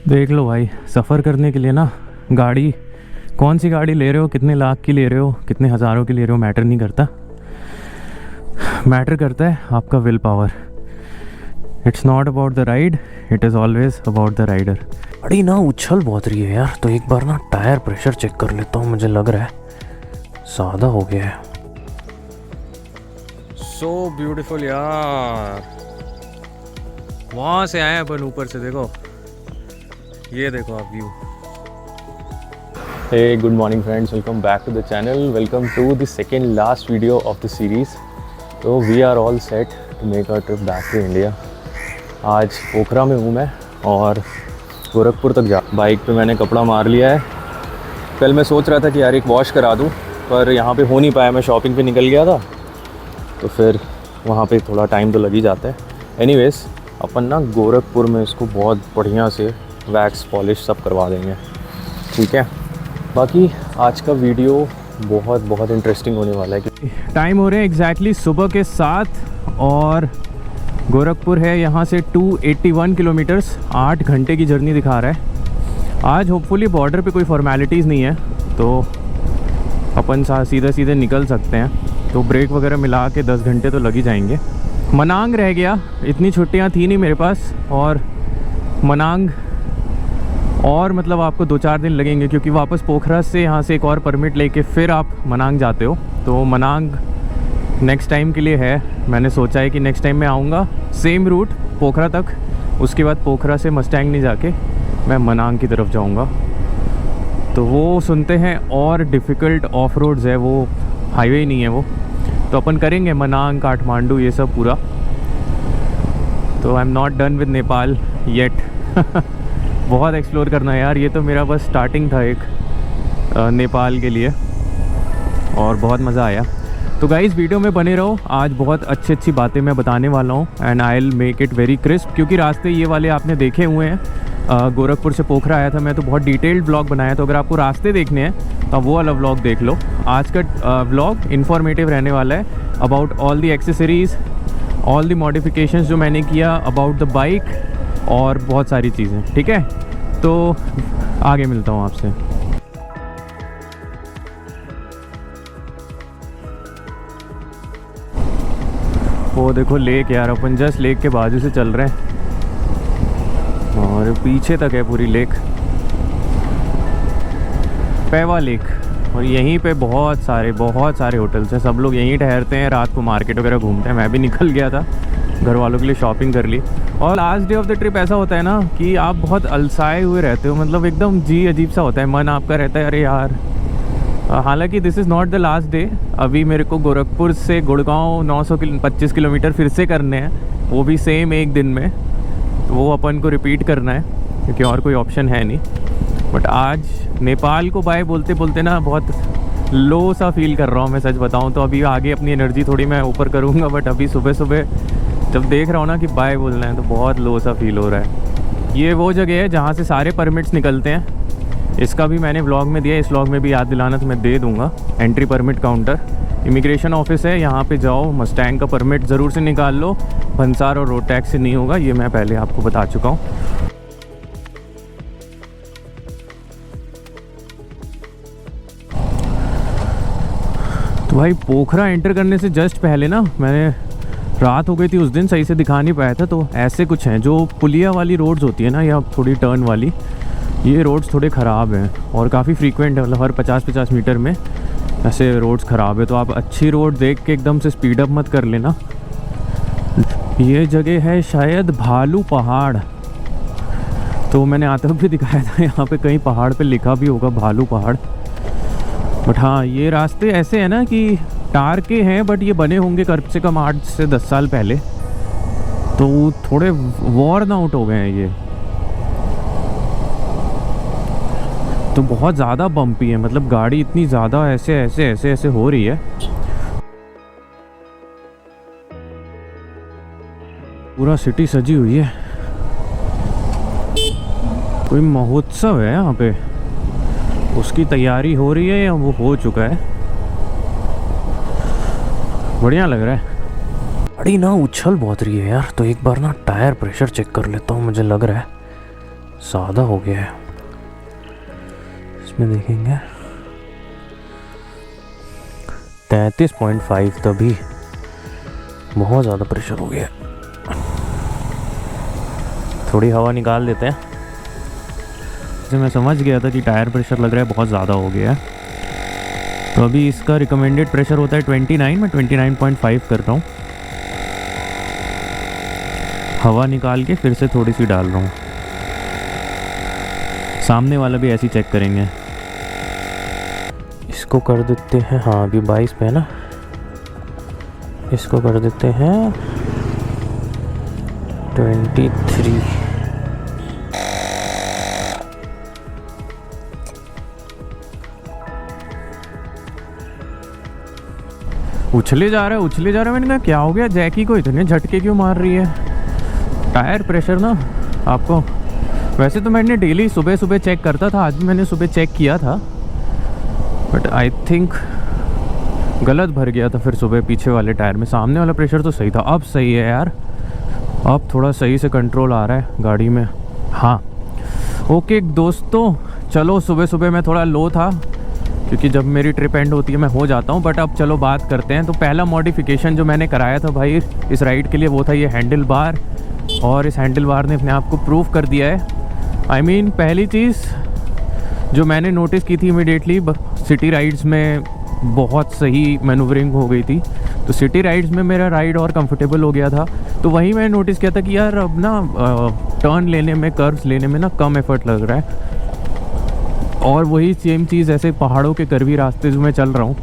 देख लो भाई, सफ़र करने के लिए ना गाड़ी, कौन सी गाड़ी ले रहे हो, कितने लाख की ले रहे हो, कितने हज़ारों की ले रहे हो, मैटर नहीं करता। मैटर करता है आपका will power. It's not about the ride, it is always about the rider. गाड़ी ना उछल बहुत रही है यार, तो एक बार ना टायर प्रेशर चेक कर लेता हूँ। मुझे लग रहा है ज़्यादा हो गया है। सो ब्यूटीफुल यार, वहाँ से आए अपन ऊपर से, देखो ये देखो आप view. Hey, good morning friends, welcome back to the channel. Welcome to the second last video of the series. So we are all set to make our trip back to India. आज पोखरा में हूँ मैं और गोरखपुर तक जा। Bike पे मैंने कपड़ा मार लिया है। कल मैं सोच रहा था कि यार एक वॉश करा दूँ, पर यहाँ पे हो नहीं पाया। मैं शॉपिंग पे निकल गया था, तो फिर वहाँ पे थोड़ा टाइम तो लग ही जाता है। एनीवेज, अपन ना गोरखपुर में इसको बहुत बढ़िया से वैक्स पॉलिश सब करवा देंगे, ठीक है। बाकी आज का वीडियो बहुत इंटरेस्टिंग होने वाला है। क्योंकि टाइम हो रहे हैं एग्जैक्टली सुबह के 7 और गोरखपुर है यहाँ से 281 किलोमीटर्स, 8 घंटे की जर्नी दिखा रहा है। आज होपफुली बॉर्डर पे कोई फॉर्मेलिटीज़ नहीं है, तो अपन सीधे निकल सकते हैं। तो ब्रेक वगैरह मिला के 10 घंटे तो लग ही जाएंगे। मनांग रह गया, इतनी छुट्टियाँ थी नहीं मेरे पास, और मनांग और मतलब आपको 2-4 दिन लगेंगे, क्योंकि वापस पोखरा से यहाँ से एक और परमिट लेके फिर आप मनांग जाते हो। तो मनांग नेक्स्ट टाइम के लिए है। मैंने सोचा है कि नेक्स्ट टाइम मैं आऊँगा सेम रूट पोखरा तक, उसके बाद पोखरा से मस्टैंग नहीं जाके मैं मनांग की तरफ जाऊँगा। तो वो सुनते हैं और डिफ़िकल्ट ऑफ रोड्स है, वो हाईवे ही नहीं है वो। तो अपन करेंगे मनांग, काठमांडू, ये सब पूरा। तो I am not done with Nepal yet. बहुत एक्सप्लोर करना है यार, ये तो मेरा बस स्टार्टिंग था एक नेपाल के लिए, और बहुत मज़ा आया। तो गाइस वीडियो में बने रहो, आज बहुत अच्छी बातें मैं बताने वाला हूँ and I will make it very crisp, क्योंकि रास्ते ये वाले आपने देखे हुए हैं। गोरखपुर से पोखरा आया था मैं, तो बहुत डिटेल्ड व्लॉग बनाया। तो अगर आपको रास्ते देखने हैं तो वो वाला व्लॉग देख लो। आज का व्लॉग इन्फॉर्मेटिव रहने वाला है, about all the accessories, all the modifications जो मैंने किया, अबाउट द बाइक और बहुत सारी चीज़ें, ठीक है। तो आगे मिलता हूँ आपसे। वो देखो लेक यार, अपन जस्ट लेक के बाजू से चल रहे हैं और पीछे तक है पूरी लेक, पैवा लेक। और यहीं पे बहुत सारे होटल्स हैं, सब लोग यहीं ठहरते हैं, रात को मार्केट वगैरह घूमते हैं। मैं भी निकल गया था, घर वालों के लिए शॉपिंग कर ली। और last day of the trip ऐसा होता है ना कि आप बहुत अलसाए हुए रहते हो, मतलब एकदम जी अजीब सा होता है, मन आपका रहता है अरे यार। हालांकि this is not the last day. अभी मेरे को गोरखपुर से गुड़गांव 925 किलोमीटर फिर से करने हैं, वो भी सेम एक दिन में। तो वो अपन को रिपीट करना है, क्योंकि और कोई ऑप्शन है नहीं। बट आज नेपाल को बाय बोलते बोलते ना बहुत लो सा फील कर रहा हूँ, मैं सच बताऊँ तो। अभी आगे अपनी एनर्जी थोड़ी मैं ऊपर करूँगा, बट अभी सुबह जब देख रहा हूँ ना कि बाय बोलना है, तो बहुत लो सा फील हो रहा है। ये वो जगह है जहाँ से सारे परमिट्स निकलते हैं। इसका भी मैंने व्लॉग में दिया, इस व्लॉग में भी याद दिलाना तो मैं दे दूँगा। Entry permit counter, immigration office है, यहाँ पे जाओ, मस्टैंग का परमिट ज़रूर से निकाल लो, भंसार और रोड टैक्स से नहीं होगा, ये मैं पहले आपको बता चुका हूँ। तो भाई पोखरा एंटर करने से जस्ट पहले ना, मैंने रात हो गई थी उस दिन, सही से दिखा नहीं पाया था। तो ऐसे कुछ हैं जो पुलिया वाली रोड्स होती है ना, या थोड़ी टर्न वाली, ये रोड्स थोड़े ख़राब हैं और काफ़ी फ्रीक्वेंट है, मतलब हर 50-50 मीटर में ऐसे रोड्स ख़राब है। तो आप अच्छी रोड देख के एकदम से स्पीड अप मत कर लेना। ये जगह है शायद भालू पहाड़, तो मैंने आते हुए भी दिखाया था, यहाँ पे कहीं पहाड़ पे लिखा भी होगा भालू पहाड़। बट हाँ, ये रास्ते ऐसे हैं ना कि टार के हैं, बट ये बने होंगे कम से कम 8 से 10 साल पहले, तो थोड़े वॉर्न आउट हो गए हैं ये। तो बहुत ज़्यादा बम्पी है, मतलब गाड़ी इतनी ज़्यादा ऐसे हो रही है। पूरा सिटी सजी हुई है, कोई महोत्सव है यहाँ पे, उसकी तैयारी हो रही है या वो हो चुका है। बढ़िया लग रहा है। गाड़ी ना उछल बहुत रही है यार, तो एक बार ना टायर प्रेशर चेक कर लेता हूँ। मुझे लग रहा है ज़्यादा हो गया है। इसमें देखेंगे 33.5, तभी बहुत ज़्यादा प्रेशर हो गया है। थोड़ी हवा निकाल देते हैं। जैसे मैं समझ गया था कि टायर प्रेशर लग रहा है बहुत ज़्यादा हो गया है, तो अभी इसका रिकमेंडेड प्रेशर होता है 29, मैं 29.5 कर रहा हूँ। हवा निकाल के फिर से थोड़ी सी डाल रहा हूँ। सामने वाला भी ऐसे ही चेक करेंगे। इसको कर देते हैं, हाँ अभी 22 पे है ना, इसको कर देते हैं 23। उछले जा रहा है। मैंने कहा क्या हो गया, जैकी को इतने झटके क्यों मार रही है। टायर प्रेशर ना आपको, वैसे तो मैंने डेली सुबह सुबह चेक करता था, आज भी मैंने सुबह चेक किया था, बट आई थिंक गलत भर गया था फिर सुबह पीछे वाले टायर में। सामने वाला प्रेशर तो सही था, अब सही है यार, अब थोड़ा सही से कंट्रोल आ रहा है गाड़ी में। हाँ ओके दोस्तों, चलो सुबह सुबह मैं थोड़ा लो था क्योंकि जब मेरी ट्रिप एंड होती है मैं हो जाता हूँ, बट अब चलो बात करते हैं। तो पहला मॉडिफिकेशन जो मैंने कराया था भाई इस राइड के लिए वो था ये हैंडल बार, और इस हैंडल बार ने अपने आप को प्रूव कर दिया है। आई मीन पहली चीज़ जो मैंने नोटिस की थी इमीडिएटली, सिटी राइड्स में बहुत सही मैनूवरिंग हो गई थी, तो सिटी राइड्स में मेरा राइड और कंफर्टेबल हो गया था। तो वहीं मैंने नोटिस किया था कि यार अब ना टर्न लेने में, कर्व्स लेने में ना कम एफर्ट लग रहा है। और वही सेम चीज़ ऐसे पहाड़ों के कर्वी रास्ते जो मैं चल रहा हूँ,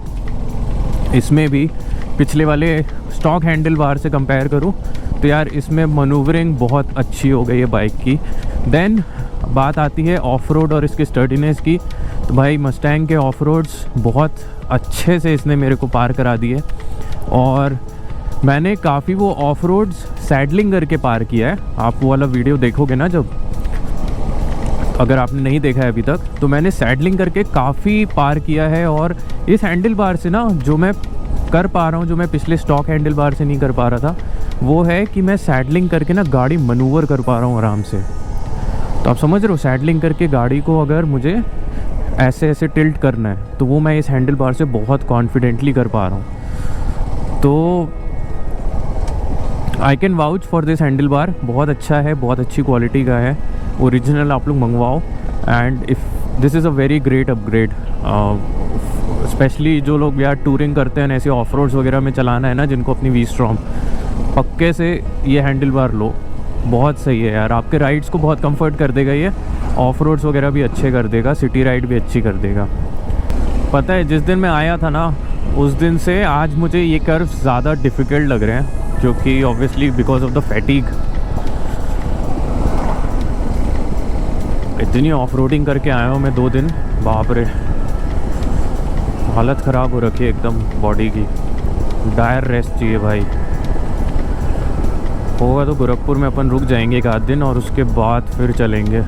इसमें भी पिछले वाले स्टॉक हैंडल बार से कंपेयर करूँ तो यार इसमें मनूवरिंग बहुत अच्छी हो गई है बाइक की। देन बात आती है ऑफ रोड और इसकी स्टर्डीनेस की, तो भाई मस्टैंग के ऑफ रोड्स बहुत अच्छे से इसने मेरे को पार करा दिए, और मैंने काफ़ी वो ऑफ रोड्स सैडलिंग करके पार किया है। आप वो वाला वीडियो देखोगे ना जब, अगर आपने नहीं देखा है अभी तक, तो मैंने सैडलिंग करके काफ़ी पार किया है। और इस हैंडल बार से ना जो मैं कर पा रहा हूँ, जो मैं पिछले स्टॉक हैंडल बार से नहीं कर पा रहा था, वो है कि मैं सैडलिंग करके ना गाड़ी मनूवर कर पा रहा हूँ आराम से। तो आप समझ रहे हो, सैडलिंग करके गाड़ी को अगर मुझे ऐसे ऐसे टिल्ट करना है तो वो मैं इस हैंडल बार से बहुत कॉन्फिडेंटली कर पा रहा हूँ। तो I can vouch for this handle bar, बहुत अच्छा है, बहुत अच्छी क्वालिटी का है, ओरिजिनल आप लोग मंगवाओ। And if this is a very great upgrade, specially जो लोग यार टूरिंग करते हैं, ऐसे ऑफ रोड्स वगैरह में चलाना है ना जिनको अपनी वी-स्ट्रॉम, पक्के से ये हैंडल बार लो, बहुत सही है यार। आपके राइड्स को बहुत कंफर्ट कर देगा ये, ऑफ रोड्स वगैरह भी अच्छे कर देगा, सिटी राइड भी अच्छी कर देगा। पता है जिस दिन मैं आया था ना, उस दिन से आज मुझे ये कर्व ज़्यादा डिफ़िकल्ट लग रहे हैं, क्योंकि obviously because of the fatigue. इतनी ऑफ रोडिंग करके आया हूँ मैं 2 दिन, बाप रे, हालत ख़राब हो रखी है एकदम बॉडी की। डायर रेस्ट चाहिए भाई। होगा तो गोरखपुर में अपन रुक जाएंगे 1 आध दिन, और उसके बाद फिर चलेंगे,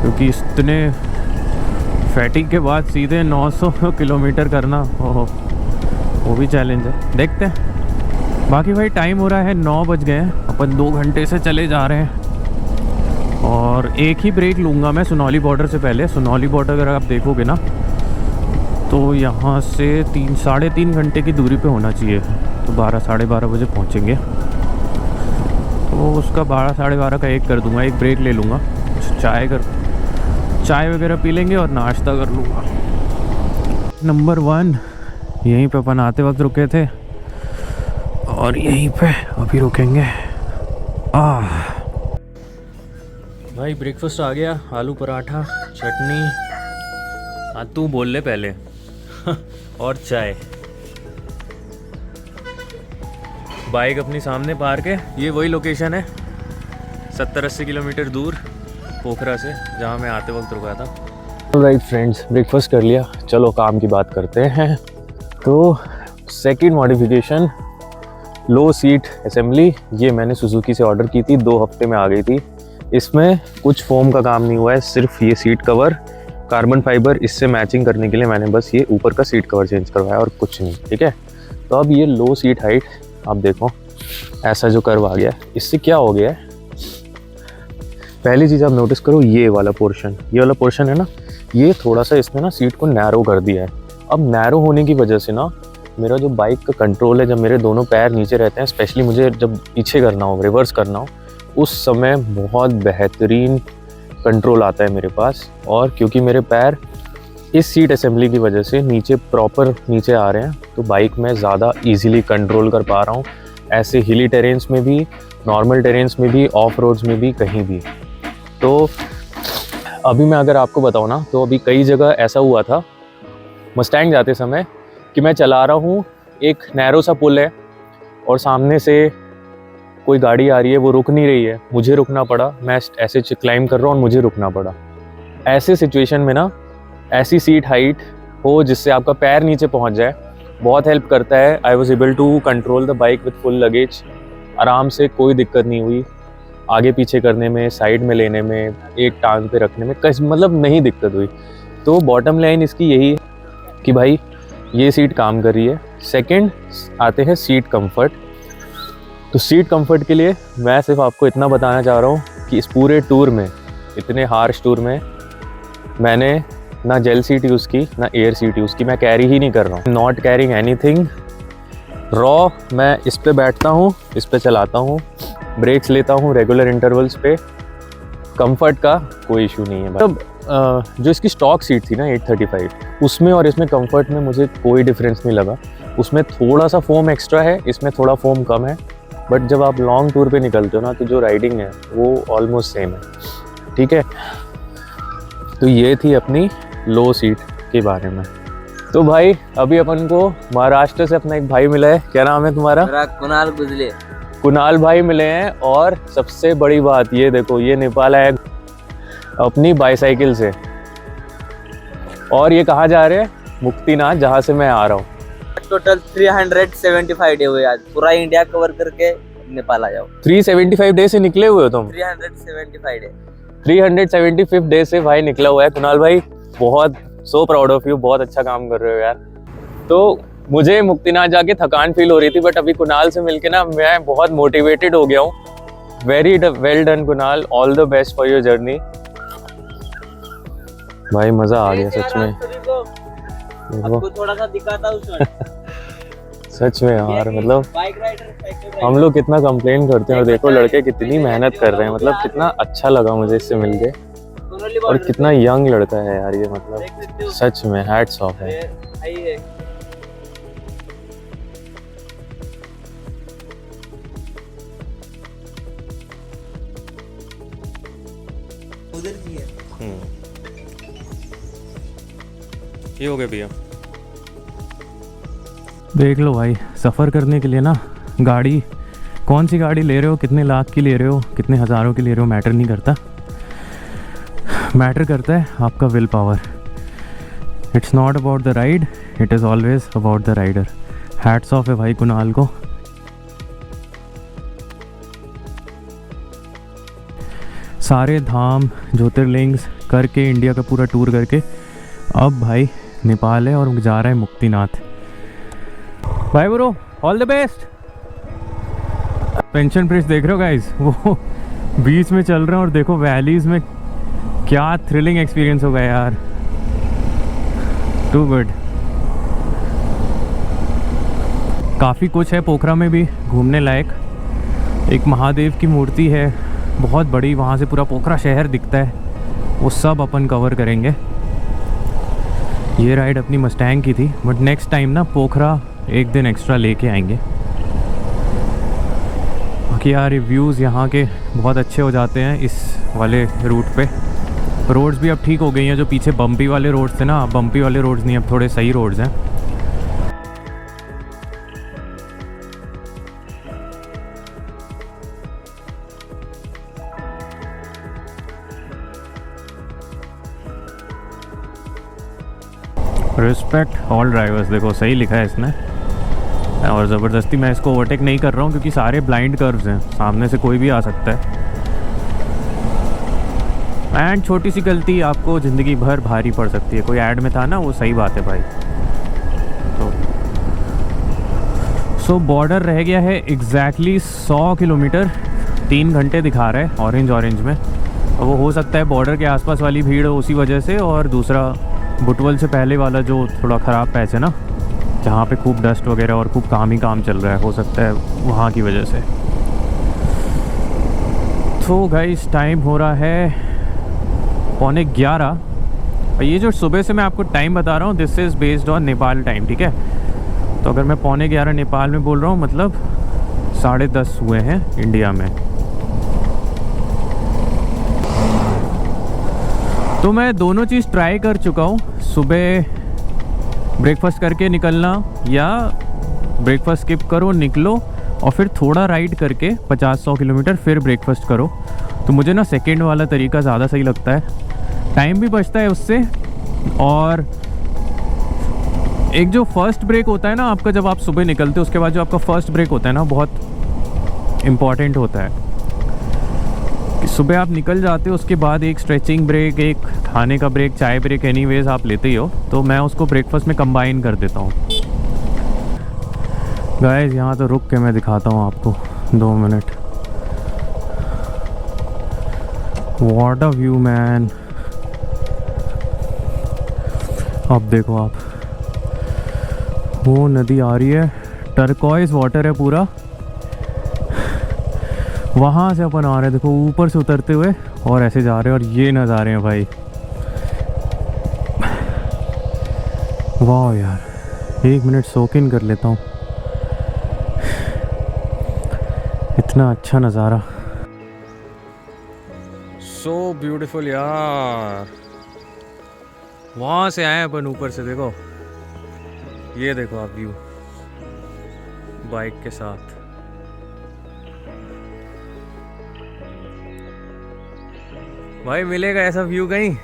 क्योंकि इतने फैटिग के बाद सीधे 900 किलोमीटर करना, ओहो, वो भी चैलेंज है। देखते हैं। बाकी भाई टाइम हो रहा है 9 बज गए हैं, अपन 2 घंटे से चले जा रहे हैं, और एक ही ब्रेक लूँगा मैं सुनौली बॉर्डर से पहले। सुनौली बॉर्डर अगर आप देखोगे ना तो यहाँ से 3 -3.5 घंटे की दूरी पे होना चाहिए, तो 12 साढ़े 12 बजे पहुँचेंगे। तो उसका 12 साढ़े 12 का एक कर दूँगा, एक ब्रेक ले लूँगा, चाय वगैरह पी लेंगे और नाश्ता कर लूँगा। नंबर 1 यहीं पे अपन आते वक्त रुके थे, और यहीं पे अभी रुकेंगे। भाई ब्रेकफास्ट आ गया, आलू पराठा, चटनी, हाँ तू बोल ले पहले और चाय। बाइक अपनी सामने पार्क है, ये वही लोकेशन है 70-80 किलोमीटर दूर पोखरा से, जहाँ मैं आते वक्त रुका था। राइट फ्रेंड्स, ब्रेकफास्ट कर लिया, चलो काम की बात करते हैं। तो सेकंड मॉडिफिकेशन, लो सीट असेंबली, ये मैंने सुजुकी से ऑर्डर की थी, 2 हफ्ते में आ गई थी। इसमें कुछ फोम का काम नहीं हुआ है, सिर्फ ये सीट कवर कार्बन फाइबर, इससे मैचिंग करने के लिए मैंने बस ये ऊपर का सीट कवर चेंज करवाया और कुछ नहीं, ठीक है। तो अब ये लो सीट हाइट आप देखो, ऐसा जो कर्व आ गया है, इससे क्या हो गया है, पहली चीज़ आप नोटिस करो, ये वाला पोर्शन है ना, ये थोड़ा सा इसने ना सीट को नैरो कर दिया है। अब नैरो होने की वजह से ना मेरा जो बाइक का कंट्रोल है, जब मेरे दोनों पैर नीचे रहते हैं, स्पेशली मुझे जब पीछे करना हो, रिवर्स करना हो, उस समय बहुत बेहतरीन कंट्रोल आता है मेरे पास। और क्योंकि मेरे पैर इस सीट असेंबली की वजह से नीचे प्रॉपर नीचे आ रहे हैं, तो बाइक में ज़्यादा इजीली कंट्रोल कर पा रहा हूँ, ऐसे हिली टेरेन्स में भी, नॉर्मल टेरेन्स में भी, ऑफ रोड्स में भी, कहीं भी। तो अभी मैं अगर आपको बताऊँ ना, तो अभी कई जगह ऐसा हुआ था मस्टैंग जाते समय कि मैं चला रहा हूँ, एक नैरो सा पुल है और सामने से कोई गाड़ी आ रही है, वो रुक नहीं रही है, मुझे रुकना पड़ा, मैं ऐसे क्लाइंब कर रहा हूँ और मुझे रुकना पड़ा। ऐसे सिचुएशन में ना ऐसी सीट हाइट हो जिससे आपका पैर नीचे पहुँच जाए, बहुत हेल्प करता है। I was able to control the bike with full luggage, आराम से, कोई दिक्कत नहीं हुई, आगे पीछे करने में, साइड में लेने में, एक टांग पे रखने में, मतलब नहीं दिक्कत हुई। तो बॉटम लाइन इसकी यही है कि भाई ये सीट काम कर रही है। सेकंड आते हैं सीट कंफर्ट। तो सीट कंफर्ट के लिए मैं सिर्फ आपको इतना बताना चाह रहा हूँ कि इस पूरे टूर में, इतने हार्श टूर में, मैंने ना जेल सीट यूज़ की ना एयर सीट यूज़ की, मैं कैरी ही नहीं कर रहा हूँ, नॉट कैरिंग एनीथिंग, रॉ मैं इस पे बैठता हूँ, इस पे चलाता हूँ, ब्रेक्स लेता हूँ रेगुलर इंटरवल्स पे, कंफर्ट का कोई इशू नहीं है। मतलब जो इसकी स्टॉक सीट थी ना 835, उसमें और इसमें कंफर्ट में मुझे कोई डिफरेंस नहीं लगा। उसमें थोड़ा सा फोम एक्स्ट्रा है, इसमें थोड़ा फोम कम है, बट जब आप लॉन्ग टूर पे निकलते हो ना, तो जो राइडिंग है वो ऑलमोस्ट सेम है, ठीक है। तो ये थी अपनी लो सीट के बारे में। तो भाई अभी अपन को महाराष्ट्र से अपना एक भाई मिला है, क्या नाम है तुम्हारा? मेरा कुणाल गुजले। कुणाल भाई मिले हैं, और सबसे बड़ी बात ये देखो, ये नेपाल है अपनी बाईसाइकिल से, और ये कहाँ जा रहे हैं? मुक्तिनाथ, जहाँ से मैं आ रहा हूँ। टोटल 375 डे हुए आज, पूरा इंडिया कवर करके नेपाल आ जाओ। 375 डे से निकले हुए हो तुम? 375 डे। 375 डे से भाई निकला हुआ है कुणाल भाई, बहुत सो प्राउड ऑफ यू, बहुत अच्छा काम कर रहे हो यार। तो मुझे मुक्तिनाथ जाके थकान फील हो रही थी, बट अभी कुणाल से मिलके ना मैं बहुत मोटिवेटेड हो गया हूँ। Very well done Kunal, all the best for your journey. भाई मजा आ गया सच में, आपको थोड़ा सा दिखाता हूँ सच में यार। मतलब हम लोग कितना कंप्लेन करते हैं और देखो लड़के कितनी मेहनत कर रहे हैं, मतलब कितना अच्छा लगा मुझे इससे मिलके, और कितना यंग लड़का है यार ये, मतलब सच में हैट्स ऑफ है। ये हो गया भैया। देख लो भाई, सफ़र करने के लिए ना गाड़ी, कौन सी गाड़ी ले रहे हो, कितने लाख की ले रहे हो, कितने हज़ारों की ले रहे हो, मैटर नहीं करता। मैटर करता है आपका will power. It's not about the ride, it is always about the rider. Hats off है भाई कुणाल को। सारे धाम ज्योतिर्लिंग्स करके, इंडिया का पूरा टूर करके, अब भाई नेपाल है और जा रहा है मुक्तिनाथ। भाई bro, all the best. Pension bridge देख रहे हो गाइस, वो बीच में चल रहे हैं और देखो वैलीज में, क्या थ्रिलिंग एक्सपीरियंस होगा यार, टू गुड। काफ़ी कुछ है पोखरा में भी घूमने लायक। एक महादेव की मूर्ति है बहुत बड़ी, वहाँ से पूरा पोखरा शहर दिखता है, वो सब अपन कवर करेंगे। ये राइड अपनी मस्टैंग की थी, बट नेक्स्ट टाइम ना पोखरा एक दिन एक्स्ट्रा लेके आएंगे। बाकी यार रिव्यूज़ यहाँ के बहुत अच्छे हो जाते हैं इस वाले रूट पे। रोड्स भी अब ठीक हो गई हैं, जो पीछे बम्पी वाले रोड्स थे ना, बम्पी वाले रोड्स नहीं, अब थोड़े सही रोड्स हैं। रिस्पेक्ट ऑल ड्राइवर्स, देखो सही लिखा है इसने। और ज़बरदस्ती मैं इसको ओवरटेक नहीं कर रहा हूँ क्योंकि सारे ब्लाइंड कर्व्स हैं, सामने से कोई भी आ सकता है। एंड छोटी सी गलती आपको ज़िंदगी भर भारी पड़ सकती है। कोई ऐड में था ना, वो सही बात है भाई। तो सो बॉर्डर रह गया है एग्जैक्टली 100 किलोमीटर, 3 घंटे दिखा रहा है ऑरेंज में। वो हो सकता है बॉर्डर के आसपास वाली भीड़ हो उसी वजह से, और दूसरा बुटवल से पहले वाला जो थोड़ा ख़राब पैच है ना, जहाँ पे खूब डस्ट वगैरह और खूब काम ही काम चल रहा है, हो सकता है वहाँ की वजह से। तो गाइस टाइम हो रहा है 11:15। और ये जो सुबह से मैं आपको टाइम बता रहा हूँ, this is based on Nepal time, ठीक है। तो अगर मैं 11:15 नेपाल में बोल रहा हूँ, मतलब 10:30 हुए हैं इंडिया में। तो मैं दोनों चीज़ ट्राई कर चुका हूँ, सुबह ब्रेकफास्ट करके निकलना या ब्रेकफास्ट स्किप करो निकलो और फिर थोड़ा राइड करके 50-100 किलोमीटर फिर ब्रेकफास्ट करो। तो मुझे ना सेकेंड वाला तरीका ज़्यादा सही लगता है, टाइम भी बचता है उससे। और एक जो फर्स्ट ब्रेक होता है ना आपका, जब आप सुबह निकलते हो उसके बाद जो आपका फर्स्ट ब्रेक होता है ना, बहुत इम्पॉर्टेंट होता है कि सुबह आप निकल जाते हो, उसके बाद एक स्ट्रेचिंग ब्रेक, एक खाने का ब्रेक, चाय ब्रेक एनीवेज आप लेते ही हो। तो मैं उसको ब्रेकफास्ट में कंबाइन कर देता हूँ। गाइस यहाँ तो रुक के मैं दिखाता हूँ आपको 2 minute. What a view man. अब देखो आप, वो नदी आ रही है, टर्कोइज वाटर है पूरा, वहाँ से अपन आ रहे हैं, देखो ऊपर से उतरते हुए और ऐसे जा रहे हैं, और ये नज़ारे हैं भाई, वाह यार। 1 मिनट सोक इन कर लेता हूँ, इतना अच्छा नज़ारा, सो ब्यूटीफुल यार। वहाँ से आए अपन ऊपर से, देखो ये देखो आप व्यू बाइक के साथ। भाई मिलेगा ऐसा व्यू कहीं?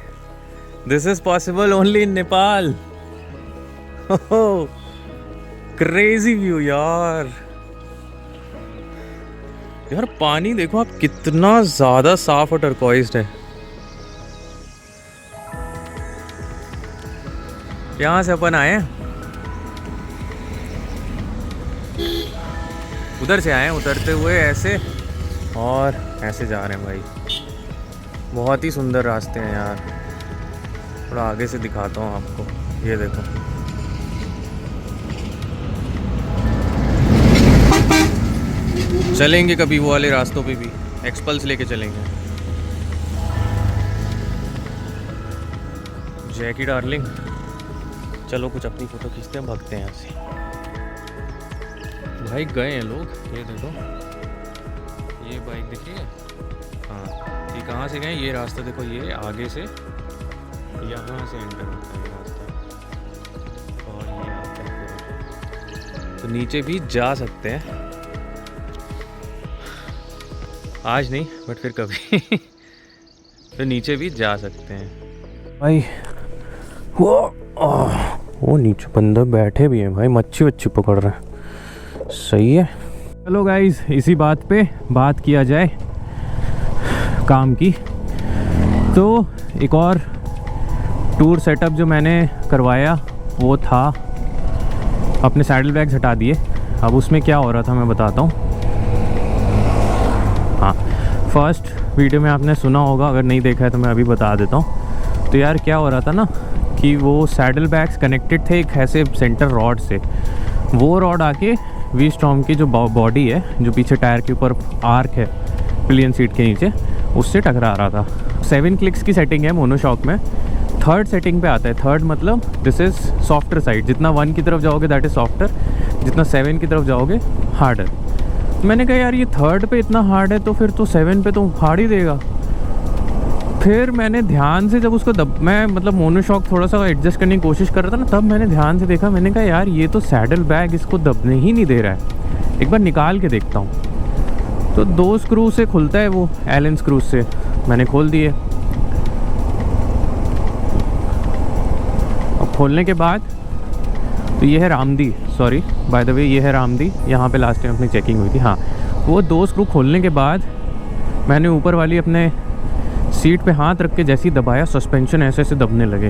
This is possible only in Nepal. Crazy view यार। यार पानी देखो आप कितना ज़्यादा साफ और टर्कोइज्ड है। यहाँ से अपन आए हैं, उधर से आए हैं उतरते हुए ऐसे, और ऐसे जा रहे हैं भाई। बहुत ही सुंदर रास्ते हैं यार। थोड़ा आगे से दिखाता हूँ आपको, ये देखो चलेंगे कभी वो वाले रास्तों पे भी, एक्सपल्स लेके चलेंगे। जैकी डार्लिंग, चलो कुछ अपनी फ़ोटो खींचते हैं, भागते हैं यहाँ से। भाई गए हैं लोग, ये देखो ये बाइक दिखी है, हाँ ये कहाँ से गए, ये रास्ता देखो, ये आगे से यहाँ से एंटर होता है ये रास्ता, और ये आता है पूरा। तो नीचे भी जा सकते हैं, आज नहीं बट फिर कभी। तो नीचे भी जा सकते हैं भाई। वो नीचे बंदर बैठे भी हैं भाई, मच्छी वच्छी पकड़ रहे हैं, सही है। चलो गाइस, इसी बात पे बात किया जाए काम की। तो एक और टूर सेटअप जो मैंने करवाया वो था, अपने सैडल बैग्स हटा दिए। अब उसमें क्या हो रहा था मैं बताता हूँ। हाँ, फर्स्ट वीडियो में आपने सुना होगा, अगर नहीं देखा है तो मैं अभी बता देता हूँ। तो यार क्या हो रहा था ना कि वो सैडल बैग्स कनेक्टेड थे एक ऐसे सेंटर रॉड से। वो रॉड आके वी स्टॉर्म की जो बॉडी है, जो पीछे टायर के ऊपर आर्क है पिलियन सीट के नीचे, उससे टकरा रहा था। 7 क्लिक्स की सेटिंग है मोनोशॉक में, 3rd सेटिंग पे आता है। 3rd मतलब दिस इज़ सॉफ्टर साइड, जितना 1 की तरफ जाओगे दैट इज़ सॉफ्टर, जितना 7 की तरफ जाओगे हार्डर। मैंने कहा यार ये 3rd पे इतना हार्ड है तो फिर तो 7 पे तो हार्ड ही देगा। फिर मैंने ध्यान से जब उसको मैं मतलब मोनोशॉक थोड़ा सा एडजस्ट करने की कोशिश कर रहा था ना, तब मैंने ध्यान से देखा, मैंने कहा यार ये तो सैडल बैग इसको दबने ही नहीं दे रहा है, एक बार निकाल के देखता हूँ। तो 2 स्क्रू से खुलता है वो, एलन स्क्रू से मैंने खोल दिए। अब खोलने के बाद तो ये है रामदी, सॉरी बाय द वे ये है रामदी, यहाँ पे लास्ट टाइम अपनी चेकिंग हुई थी। हाँ, वो 2 स्क्रू खोलने के बाद मैंने ऊपर वाली अपने सीट पे हाथ रख के जैसे ही दबाया, सस्पेंशन ऐसे ऐसे दबने लगे।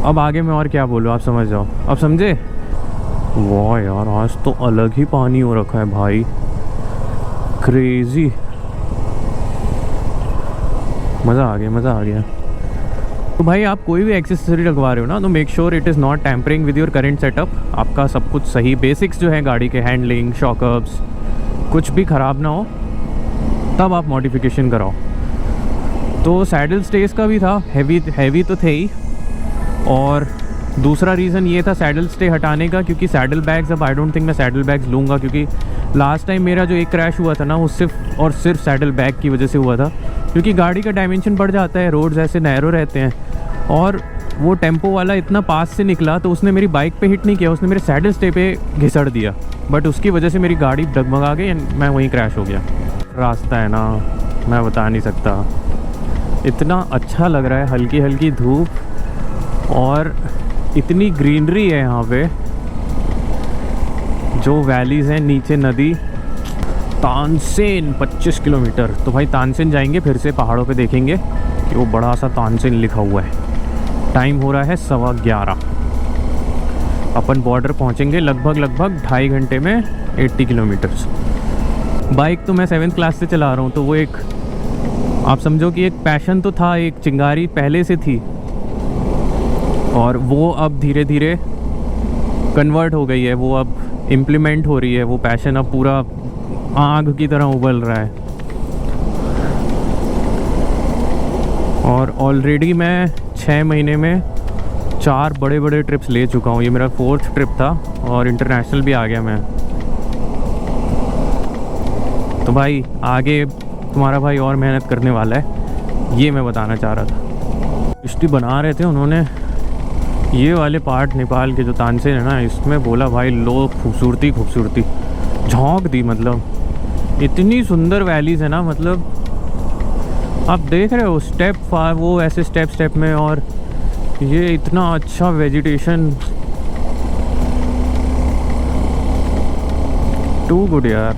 अब आगे मैं और क्या बोलूँ, आप समझ जाओ। अब समझे? वाह यार, आज तो अलग ही पानी हो रखा है भाई, क्रेजी। मज़ा आ गया, मज़ा आ गया। तो भाई आप कोई भी एक्सेसरी लगवा रहे हो ना, तो make sure it is not tampering with your current setup. आपका सब कुछ सही, बेसिक्स जो है गाड़ी के, हैंडलिंग, शॉकअप्स, कुछ भी ख़राब ना हो, तब आप मॉडिफिकेशन कराओ। तो सैडल स्टेज का भी था, हैवी तो थे ही। और दूसरा रीज़न ये था सैडल स्टे हटाने का, क्योंकि सैडल बैग्स, अब आई डोंट थिंक मैं सैडल बैग्स लूँगा, क्योंकि लास्ट टाइम मेरा जो एक क्रैश हुआ था ना, वो सिर्फ और सिर्फ सैडल बैग की वजह से हुआ था। क्योंकि गाड़ी का डायमेंशन बढ़ जाता है, रोड्स ऐसे नैरो रहते हैं, और वो टेम्पो वाला इतना पास से निकला तो उसने मेरी बाइक पे हिट नहीं किया, उसने मेरे सैडल स्टे पे घिसड़ दिया। बट उसकी वजह से मेरी गाड़ी डगमगा गई एंड मैं वहीं क्रैश हो गया। रास्ता है ना, मैं बता नहीं सकता, इतना अच्छा लग रहा है, हल्की हल्की धूप और इतनी ग्रीनरी है यहाँ पे, जो वैलीज़ हैं, नीचे नदी। तानसेन 25 किलोमीटर। तो भाई तानसेन जाएंगे, फिर से पहाड़ों पे देखेंगे कि वो बड़ा सा तानसेन लिखा हुआ है। टाइम हो रहा है 11:15। अपन बॉर्डर पहुँचेंगे लगभग 2.5 घंटे में 80 किलोमीटर्स। बाइक तो मैं 7th क्लास से चला रहा हूँ, तो वो एक, आप समझो कि एक पैशन तो था, एक चिंगारी पहले से थी, और वो अब धीरे धीरे कन्वर्ट हो गई है, वो अब इम्प्लीमेंट हो रही है, वो पैशन अब पूरा आग की तरह उबल रहा है। और ऑलरेडी मैं 6 महीने में 4 बड़े बड़े ट्रिप्स ले चुका हूँ। ये मेरा 4th ट्रिप था और इंटरनेशनल भी आ गया मैं। तो भाई आगे तुम्हारा भाई और मेहनत करने वाला है, ये मैं बताना चाह रहा था। हिस्ट्री बना रहे थे उन्होंने, ये वाले पार्ट नेपाल के जो तानसेन है ना, इसमें बोला भाई लो खूबसूरती खूबसूरती झोंक दी। मतलब इतनी सुंदर वैलीज़ है ना, मतलब आप देख रहे हो स्टेप वो ऐसे स्टेप में, और ये इतना अच्छा वेजिटेशन, टू गुड यार।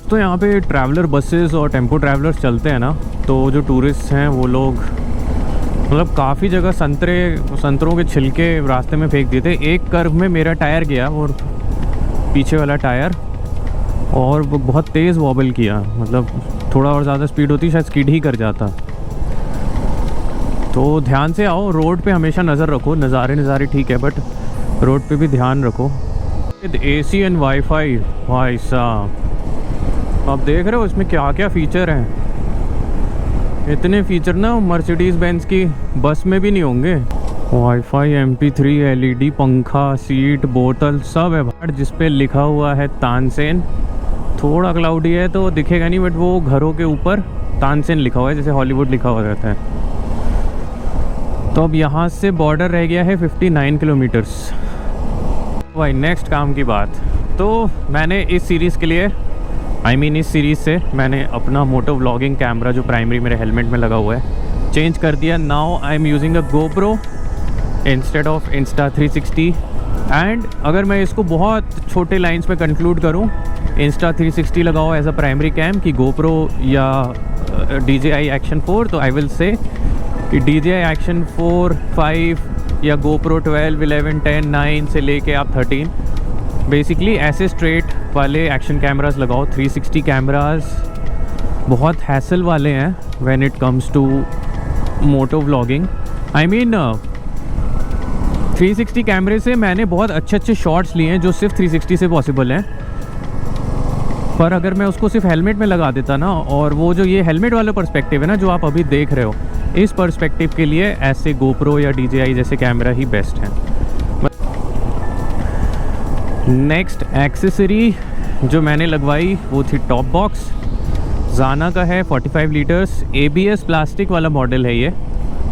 तो यहाँ पे ट्रैवलर बसेस और टेम्पो ट्रैवलर्स चलते हैं ना, तो जो टूरिस्ट हैं वो लोग मतलब काफ़ी जगह संतरों के छिलके रास्ते में फेंक दिए थे। एक कर्व में मेरा टायर गया, और पीछे वाला टायर, और वो बहुत तेज़ वॉबल किया, मतलब थोड़ा और ज़्यादा स्पीड होती शायद स्किड ही कर जाता। तो ध्यान से आओ, रोड पे हमेशा नज़र रखो। नज़ारे ठीक है, बट रोड पे भी ध्यान रखो। AC एंड वाईफाई, भाई साहब आप देख रहे हो इसमें क्या क्या फ़ीचर हैं। इतने फ़ीचर ना मर्सिडीज़ बेंज की बस में भी नहीं होंगे। वाईफाई, MP3, LED, पंखा, सीट, बोतल सब है भाई, जिस पे लिखा हुआ है तानसेन। थोड़ा क्लाउडी है तो दिखेगा नहीं, बट वो घरों के ऊपर तानसेन लिखा हुआ है, जैसे हॉलीवुड लिखा हुआ रहता है। तो अब यहाँ से बॉर्डर रह गया है 59 किलोमीटर्स। भाई नेक्स्ट काम की बात, तो मैंने इस सीरीज़ के लिए, इस सीरीज़ से मैंने अपना मोटो व्लॉगिंग कैमरा जो प्राइमरी मेरे हेलमेट में लगा हुआ है चेंज कर दिया। Now I am using a GoPro instead of Insta360। And अगर मैं इसको बहुत छोटे लाइंस में कंक्लूड करूं, Insta360 लगाओ एज अ प्राइमरी कैम कि GoPro या DJI Action 4, तो आई विल से कि DJI Action 4, 5 या GoPro 12, 11, 10, 9 से लेके आप 13, बेसिकली ऐसे स्ट्रेट वाले एक्शन कैमरास लगाओ। 360 कैमरास बहुत हैसल वाले हैं when it comes to moto vlogging. 360 कैमरे से मैंने बहुत अच्छे शॉट्स लिए हैं जो सिर्फ 360 से पॉसिबल हैं। पर अगर मैं उसको सिर्फ हेलमेट में लगा देता ना, और वो जो ये हेलमेट वाला पर्सपेक्टिव है ना जो आप अभी देख रहे हो, इस पर्सपेक्टिव के लिए ऐसे GoPro या DJI जैसे कैमरा ही बेस्ट हैं। नेक्स्ट एक्सेसरी जो मैंने लगवाई वो थी टॉप बॉक्स। जाना का है 45 लीटर्स, ABS प्लास्टिक वाला मॉडल है ये।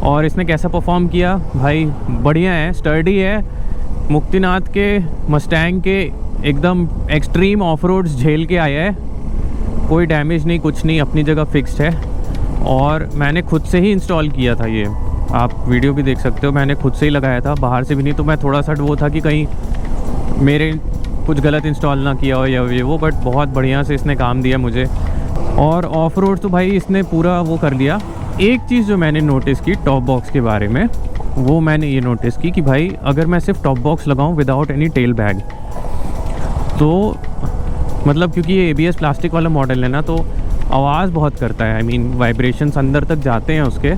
और इसने कैसा परफॉर्म किया भाई, बढ़िया है, स्टर्डी है। मुक्तिनाथ के मस्टैंग के एकदम एक्सट्रीम ऑफ रोड्स झेल के आया है, कोई डैमेज नहीं, कुछ नहीं, अपनी जगह फिक्स्ड है। और मैंने खुद से ही इंस्टॉल किया था ये, आप वीडियो भी देख सकते हो, मैंने खुद से ही लगाया था, बाहर से भी नहीं। तो मैं थोड़ा सा वो था कि कहीं मेरे कुछ गलत इंस्टॉल ना किया हो या ये वो, बट बहुत बढ़िया से इसने काम दिया मुझे। और ऑफ रोड तो भाई इसने पूरा वो कर लिया। एक चीज़ जो मैंने नोटिस की टॉप बॉक्स के बारे में, वो मैंने ये नोटिस की कि भाई अगर मैं सिर्फ टॉप बॉक्स लगाऊं विदाउट एनी टेल बैग, तो मतलब क्योंकि ये ABS प्लास्टिक वाला मॉडल है ना, तो आवाज़ बहुत करता है। आई मीन वाइब्रेशंस अंदर तक जाते हैं उसके,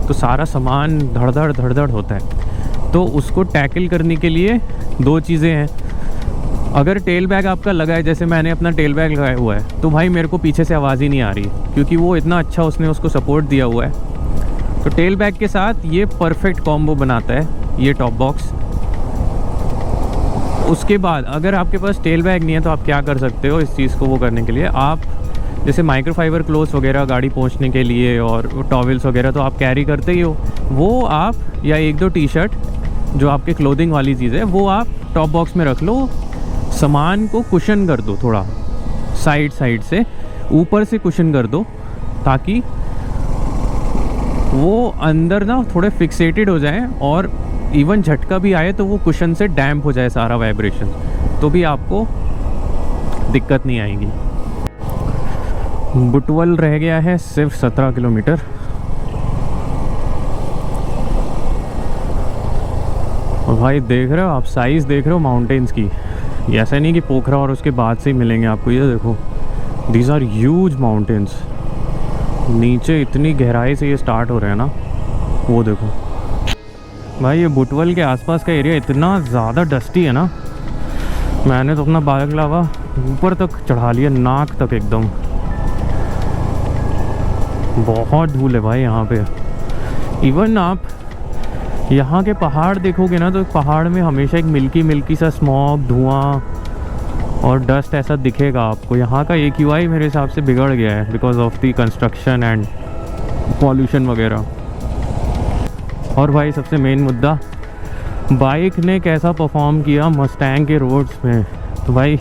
तो सारा सामान धड़ धड़ होता है। तो उसको टैकल करने के लिए दो चीज़ें हैं। अगर टेल बैग आपका लगा है, जैसे मैंने अपना टेल बैग लगाया हुआ है, तो भाई मेरे को पीछे से आवाज़ ही नहीं आ रही, क्योंकि वो इतना अच्छा उसने उसको सपोर्ट दिया हुआ है। तो टेल बैग के साथ ये परफेक्ट कॉम्बो बनाता है ये टॉप बॉक्स। उसके बाद अगर आपके पास टेल बैग नहीं है तो आप क्या कर सकते हो इस चीज़ को वो करने के लिए, आप जैसे माइक्रोफाइबर क्लोथ्स वगैरह गाड़ी पहुंचने के लिए और टॉवल्स वगैरह तो आप कैरी करते ही हो, वो आप या एक दो टी शर्ट जो आपके क्लोथिंग वाली चीज़ है वो आप टॉप बॉक्स में रख लो। सामान को कुशन कर दो, थोड़ा साइड से ऊपर से कुशन कर दो, ताकि वो अंदर ना थोड़े फिक्सेटेड हो जाए और इवन झटका भी आए तो वो कुशन से डैम्प हो जाए सारा वाइब्रेशन, तो भी आपको दिक्कत नहीं आएगी। बुटवल रह गया है सिर्फ 17 किलोमीटर। और भाई देख रहे हो आप, साइज़ देख रहे हो माउंटेन्स की। ऐसा नहीं कि पोखरा और उसके बाद से ही मिलेंगे आपको, ये देखो दीज आर ह्यूज माउंटेन्स। नीचे इतनी गहराई से ये स्टार्ट हो रहे हैं ना, वो देखो भाई। ये बुटवल के आसपास का एरिया इतना ज़्यादा डस्टी है ना, मैंने तो अपना बागलावा ऊपर तक चढ़ा लिया, नाक तक एकदम। बहुत धूल है भाई यहाँ पे। इवन आप यहाँ के पहाड़ देखोगे ना, तो पहाड़ में हमेशा एक मिल्की सा स्मॉग, धुआं और डस्ट ऐसा दिखेगा आपको। यहाँ का AQI मेरे हिसाब से बिगड़ गया है because of the construction and pollution वगैरह। और भाई सबसे मेन मुद्दा, बाइक ने कैसा परफॉर्म किया मस्टैंग के रोड्स में। तो भाई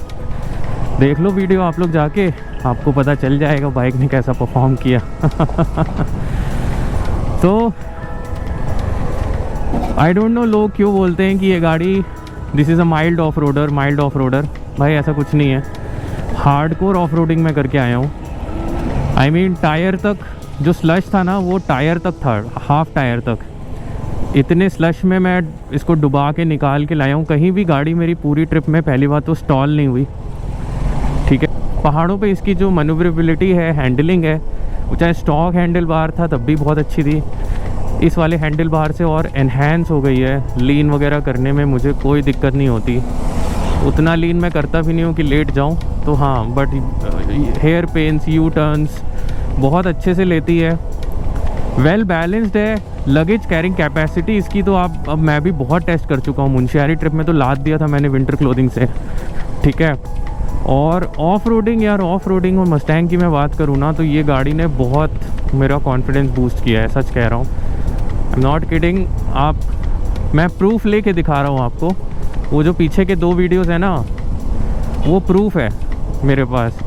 देख लो वीडियो आप लोग जाके, आपको पता चल जाएगा बाइक ने कैसा परफॉर्म किया। तो आई डोंट नो लोग क्यों बोलते हैं कि ये गाड़ी this is a mild off roader. भाई ऐसा कुछ नहीं है, हार्डकोर ऑफ रोडिंग में करके आया हूँ। आई मीन टायर तक जो स्लश था ना, वो टायर तक था, हाफ टायर तक। इतने स्लश में मैं इसको डुबा के निकाल के लाया हूँ। कहीं भी गाड़ी मेरी पूरी ट्रिप में पहली बार तो स्टॉल नहीं हुई, ठीक है। पहाड़ों पे इसकी जो मैन्यूवरेबिलिटी है, हैंडलिंग है, वो चाहे स्टॉक हैंडल बार था तब भी बहुत अच्छी थी, इस वाले हैंडल बार से और एनहेंस हो गई है। लीन वगैरह करने में मुझे कोई दिक्कत नहीं होती, उतना लीन मैं करता भी नहीं हूँ कि लेट जाऊँ, तो हाँ। But hairpins, U turns बहुत अच्छे से लेती है, वेल बैलेंस्ड है। लगेज कैरिंग कैपेसिटी इसकी तो अब मैं भी बहुत टेस्ट कर चुका हूँ। मुंशियारी ट्रिप में तो लाद दिया था मैंने विंटर क्लोथिंग से, ठीक है। और ऑफ रोडिंग और मस्टैंग की मैं बात करूँ ना, तो ये गाड़ी ने बहुत मेरा कॉन्फिडेंस बूस्ट किया है, सच कह रहा हूँ, आई एम नॉट किडिंग। मैं प्रूफ लेके दिखा रहा हूँ आपको। वो जो पीछे के 2 वीडियोस है ना, वो प्रूफ है मेरे पास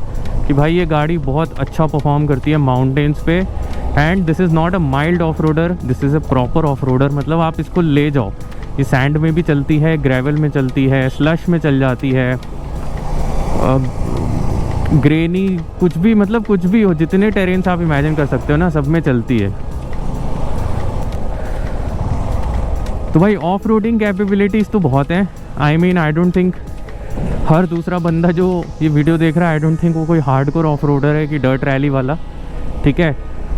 कि भाई ये गाड़ी बहुत अच्छा परफॉर्म करती है माउंटेन्स पे। And this is not a mild off roader, this is a proper off roader. मतलब आप इसको ले जाओ, ये सैंड में भी चलती है, ग्रेवल में चलती है, स्लश में चल जाती है, ग्रेनी कुछ भी, मतलब कुछ भी हो, जितने टेरेन्स आप इमेजिन कर सकते हो ना, सब में चलती है। तो भाई ऑफ रोडिंग कैपेबिलिटीज़ तो बहुत हैं। I mean I don't think हर दूसरा बंदा जो ये वीडियो देख रहा है, आई डोंट थिंक वो कोई हार्डकोर ऑफ रोडर है कि डर्ट रैली वाला, ठीक है।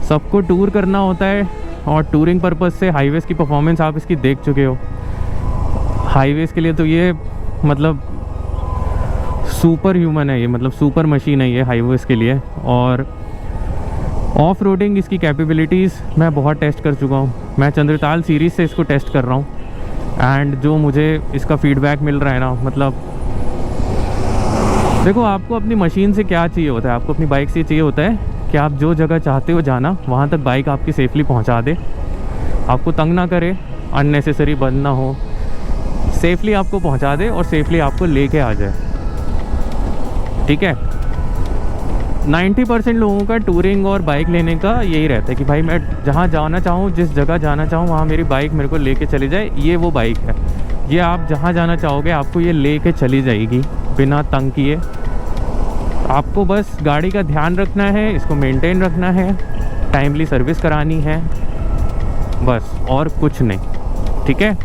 सबको टूर करना होता है, और टूरिंग पर्पज़ से हाईवेज़ की परफॉर्मेंस आप इसकी देख चुके हो। हाईवेज़ के लिए तो ये मतलब सुपर ह्यूमन है, ये मतलब सुपर मशीन है ये हाईवेज़ के लिए। और ऑफ रोडिंग इसकी कैपेबिलिटीज़ मैं बहुत टेस्ट कर चुका हूँ। मैं चंद्रताल सीरीज़ से इसको टेस्ट कर रहा हूँ, एंड जो मुझे इसका फीडबैक मिल रहा है ना, मतलब देखो आपको अपनी मशीन से क्या चाहिए होता है, आपको अपनी बाइक से चाहिए होता है कि आप जो जगह चाहते हो जाना, वहाँ तक बाइक आपकी सेफली पहुँचा दे, आपको तंग ना करे, अननेसेसरी बंद ना हो, सेफली आपको पहुँचा दे और सेफली आपको लेके आ जाए, ठीक है। 90% लोगों का टूरिंग और बाइक लेने का यही रहता है कि भाई मैं जहाँ जाना चाहूँ, जिस जगह जाना चाहूँ, वहाँ मेरी बाइक मेरे को लेके चली जाए। ये वो बाइक है, ये आप जहाँ जाना चाहोगे आपको ये लेके चली जाएगी बिना तंग किए। आपको बस गाड़ी का ध्यान रखना है, इसको मेंटेन रखना है, टाइमली सर्विस करानी है, बस और कुछ नहीं, ठीक है।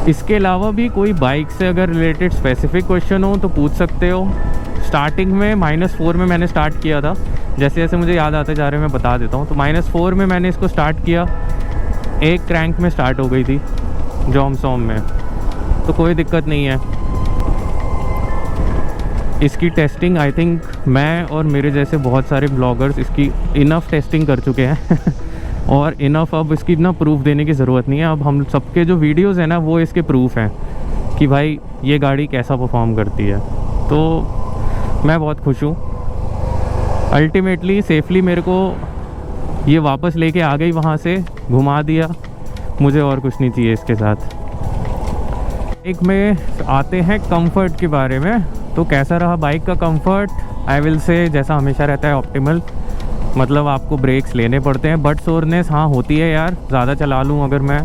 इसके अलावा भी कोई बाइक से अगर रिलेटेड स्पेसिफिक क्वेश्चन हो तो पूछ सकते हो। स्टार्टिंग में -4 में मैंने स्टार्ट किया था। जैसे जैसे मुझे याद आते जा रहे हैं मैं बता देता हूँ। तो -4 में मैंने इसको स्टार्ट किया, एक क्रैंक में स्टार्ट हो गई थी जॉमसॉम में, तो कोई दिक्कत नहीं है। इसकी टेस्टिंग आई थिंक मैं और मेरे जैसे बहुत सारे ब्लॉगर्स इसकी इनफ टेस्टिंग कर चुके हैं और इनफ अब इसकी ना प्रूफ देने की ज़रूरत नहीं है। अब हम सबके जो वीडियोस हैं ना वो इसके प्रूफ हैं कि भाई ये गाड़ी कैसा परफॉर्म करती है। तो मैं बहुत खुश हूँ। अल्टीमेटली सेफली मेरे को ये वापस लेके आ गई, वहाँ से घुमा दिया, मुझे और कुछ नहीं चाहिए इसके साथ। एक में आते हैं कंफर्ट के बारे में। तो कैसा रहा बाइक का कंफर्ट? आई विल से जैसा हमेशा रहता है ऑप्टिमल, मतलब आपको ब्रेक्स लेने पड़ते हैं, बट सोरनेस हाँ होती है यार। ज़्यादा चला लूँ अगर मैं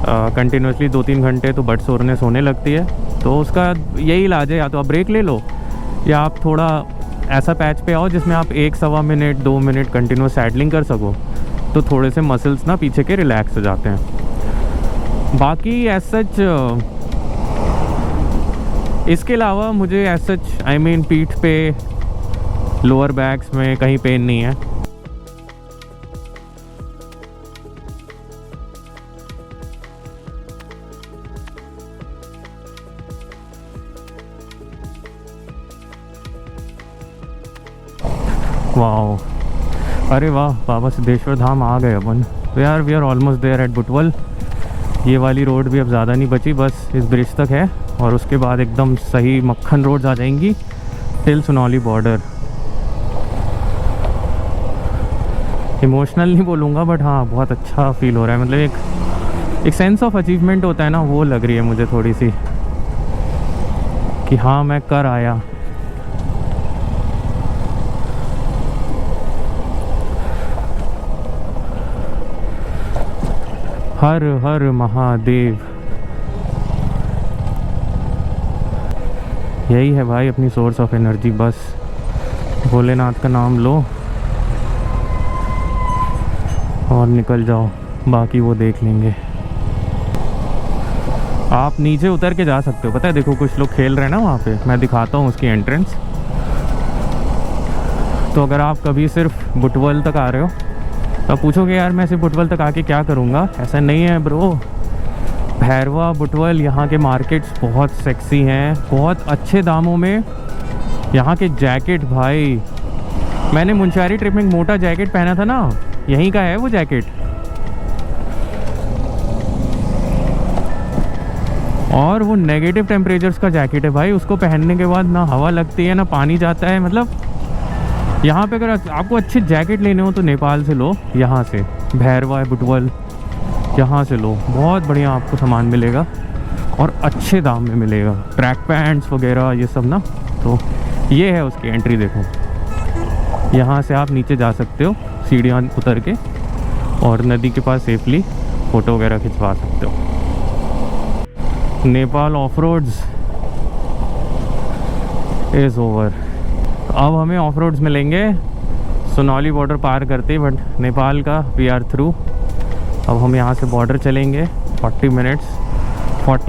कंटिन्यूसली 2-3 घंटे तो बट सोरनेस होने लगती है। तो उसका यही इलाज है, या तो आप ब्रेक ले लो या आप थोड़ा ऐसा पैच पे आओ जिसमें आप 1-1.25 मिनट 2 मिनट कंटिन्यूस सैडलिंग कर सको, तो थोड़े से मसल्स ना पीछे के रिलैक्स हो जाते हैं। बाकी एज सच इसके अलावा मुझे एज सच आई मीन पीठ पे लोअर बैक्स में कहीं पेन नहीं है। वाओ, अरे वाह, बाबा सिद्धेश्वर धाम आ गए अपन। तो यार we are almost there at Butwal. ये वाली रोड भी अब ज़्यादा नहीं बची, बस इस ब्रिज तक है और उसके बाद एकदम सही मक्खन रोड्स आ जाएंगी टिल सुनौली बॉर्डर। इमोशनल नहीं बोलूँगा बट हाँ बहुत अच्छा फील हो रहा है। मतलब एक सेंस ऑफ अचीवमेंट होता है ना, वो लग रही है मुझे थोड़ी सी कि हाँ मैं कर आया। हर हर महादेव, यही है भाई अपनी सोर्स ऑफ एनर्जी। बस भोलेनाथ का नाम लो और निकल जाओ, बाकी वो देख लेंगे। आप नीचे उतर के जा सकते हो, पता है देखो कुछ लोग खेल रहे हैं ना वहाँ पे, मैं दिखाता हूँ उसकी एंट्रेंस। तो अगर आप कभी सिर्फ बुटवल तक आ रहे हो तो आप पूछोगे यार मैं सिर्फ बुटवल तक आके क्या करूँगा, ऐसा नहीं है ब्रो। भैरवा बुटवल यहाँ के मार्केट्स बहुत सेक्सी हैं, बहुत अच्छे दामों में। यहाँ के जैकेट भाई, मैंने मुंशियारी ट्रिप में एक मोटा जैकेट पहना था ना, यहीं का है वो जैकेट। और वो नेगेटिव टेम्परेचर्स का जैकेट है भाई, उसको पहनने के बाद ना हवा लगती है ना पानी जाता है। मतलब यहाँ पे अगर आपको अच्छे जैकेट लेने हो तो नेपाल से लो, यहाँ से भैरवा बुटवल यहाँ से लो, बहुत बढ़िया आपको सामान मिलेगा और अच्छे दाम में मिलेगा। ट्रैक पैंट्स वगैरह ये सब ना। तो ये है उसकी एंट्री, देखो यहाँ से आप नीचे जा सकते हो सीढ़ियाँ उतर के और नदी के पास सेफली फ़ोटो वगैरह खिंचवा सकते हो। Nepal off roads is over. अब हमें ऑफ रोड्स मिलेंगे सुनौली बॉर्डर पार करते ही, बट नेपाल का वी आर थ्रू। अब हम यहाँ से बॉर्डर चलेंगे 40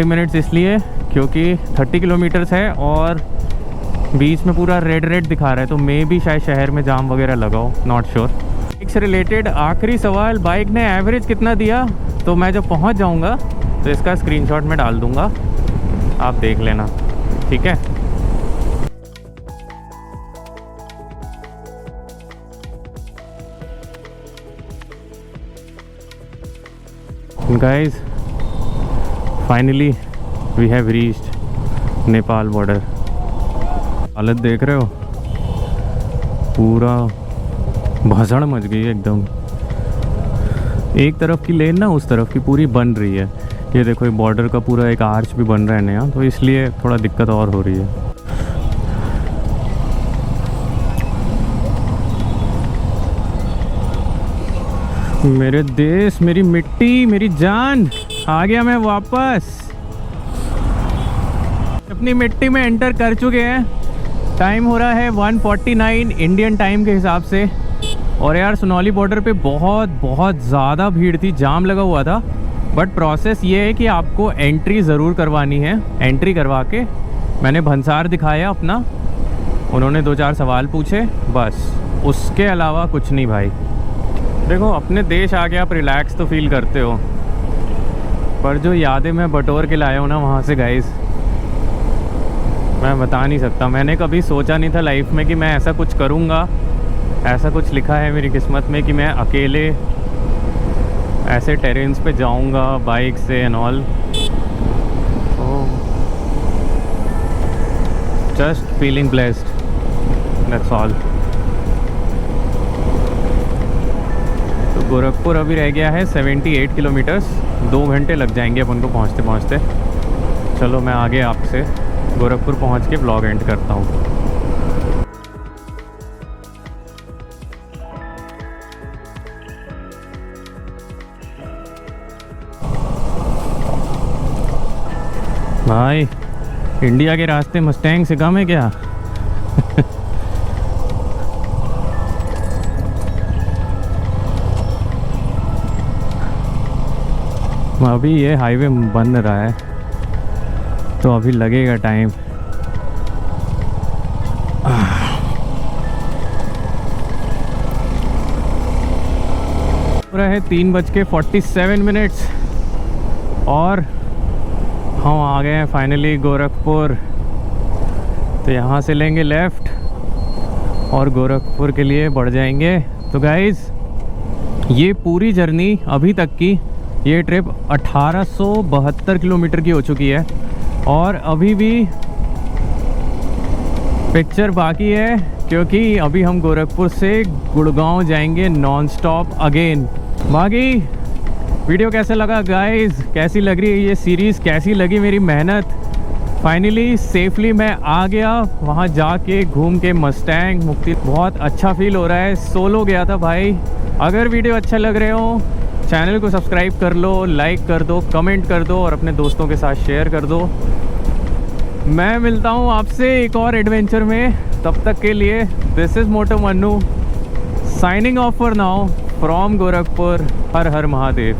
मिनट्स इसलिए क्योंकि 30 किलोमीटर्स है और बीच में पूरा रेड दिखा रहा है, तो मे भी शायद शहर में जाम वगैरह लगाओ, नॉट श्योर। बाइक से रिलेटेड आखिरी सवाल, बाइक ने एवरेज कितना दिया? तो मैं जब पहुँच जाऊँगा तो इसका स्क्रीनशॉट मैं डाल दूँगा, आप देख लेना, ठीक है। Guys, finally we have reached Nepal border. हालत देख रहे हो, पूरा भसड़ मच गई है एकदम। एक तरफ की लेन ना उस तरफ की पूरी बन रही है। ये देखो ये बॉर्डर का पूरा एक आर्च भी बन रहा है नया, तो इसलिए थोड़ा दिक्कत और हो रही है। मेरे देश, मेरी मिट्टी, मेरी जान, आ गया मैं वापस। अपनी मिट्टी में एंटर कर चुके हैं। टाइम हो रहा है 1:49 इंडियन टाइम के हिसाब से। और यार सुनौली बॉर्डर पे बहुत ज़्यादा भीड़ थी, जाम लगा हुआ था। बट प्रोसेस ये है कि आपको एंट्री ज़रूर करवानी है। एंट्री करवा के मैंने भंसार दिखाया अपना, उन्होंने 2-4 सवाल पूछे, बस उसके अलावा कुछ नहीं भाई। देखो अपने देश आके आप रिलैक्स तो फील करते हो, पर जो यादें मैं बटोर के लाया हूँ ना वहाँ से गाइस, मैं बता नहीं सकता। मैंने कभी सोचा नहीं था लाइफ में कि मैं ऐसा कुछ करूँगा, ऐसा कुछ लिखा है मेरी किस्मत में कि मैं अकेले ऐसे टेरेन्स पे जाऊँगा बाइक से and all. Just feeling blessed, that's all. तो गोरखपुर अभी रह गया है 78 किलोमीटर्स, 2 घंटे लग जाएंगे अपन को पहुँचते पहुँचते। चलो मैं आगे आपसे गोरखपुर पहुँच के ब्लॉग एंड करता हूँ। भाई इंडिया के रास्ते मस्टैंग से कम है क्या? अभी ये हाईवे बंद रहा है तो अभी लगेगा टाइम। पूरा है 3:47 और हम आ गए हैं फाइनली गोरखपुर। तो यहाँ से लेंगे लेफ़्ट और गोरखपुर के लिए बढ़ जाएंगे। तो गाइज़ ये पूरी जर्नी अभी तक की ये ट्रिप 1872 किलोमीटर की हो चुकी है और अभी भी पिक्चर बाकी है, क्योंकि अभी हम गोरखपुर से गुड़गांव जाएंगे नॉन स्टॉप अगेन। बाकी वीडियो कैसा लगा गाइस, कैसी लग रही है ये सीरीज़, कैसी लगी मेरी मेहनत। फाइनली सेफली मैं आ गया वहाँ जाके घूम के मस्टैंग मुक्ति, बहुत अच्छा फील हो रहा है। सोलो गया था भाई। अगर वीडियो अच्छा लग रहे हो चैनल को सब्सक्राइब कर लो, लाइक कर दो, कमेंट कर दो और अपने दोस्तों के साथ शेयर कर दो। मैं मिलता हूँ आपसे एक और एडवेंचर में, तब तक के लिए this is moto Mannu signing off for now from Gorakhpur. हर हर महादेव।